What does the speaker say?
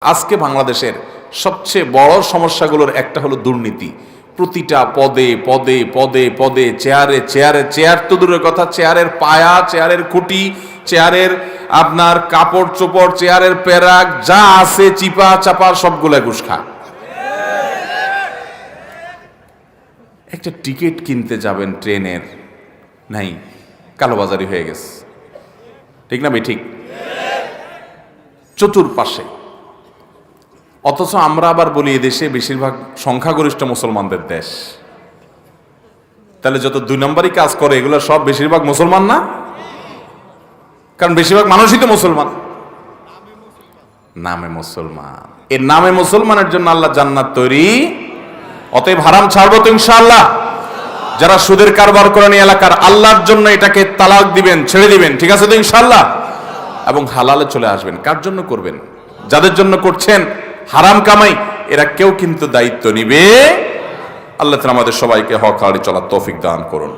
আজকে বাংলাদেশের সবচেয়ে বড় সমস্যাগুলোর একটা হলো দুর্নীতি। প্রতিটা পদে পদে পদে পদে চেয়ারে চেয়ারে, চেয়ার তো দূরের কথা, চেয়ারের পায়া, চেয়ারের খুঁটি, চেয়ারের আপনার কাপড় চোপড়, চেয়ারের পেরাক যা আছে চিপা চাপা সবগুলা ঘুষ খা। একটা টিকিট কিনতে যাবেন ট্রেনের, নাই, কালোবাজারি হয়ে গেছে, ঠিক না ভাই? ঠিক। চতুর্পাশে, অথচ আমরা আবার বলি এদেশে বেশিরভাগ সংখ্যাগরিষ্ঠ মুসলমানদের দেশ। তাহলে যত দুই নম্বরই কাজ করে এগুলো সব বেশিরভাগ মুসলমান না? কারণ বেশিরভাগ মানুষই তো মুসলমান, নামে মুসলমান। এর নামে মুসলমানের জন্য আল্লাহ জান্নাত তৈরি। অতএব হারাম ছাড়বো তো ইনশাআল্লাহ। যারা সুদের কারবার করেন এই এলাকার, আল্লাহর জন্য এটাকে তালাক দিবেন, ছেড়ে দিবেন, ঠিক আছে তো ইনশাআল্লাহ? এবং হালালে চলে আসবেন। কার জন্য করবেন? যাদের জন্য করছেন হারাম কামাই, এরা কেউ কিন্তু দায়িত্ব নিবে। আল্লাহ তাআলা আমাদের সবাইকে হক হালালে চলার তৌফিক দান করুন।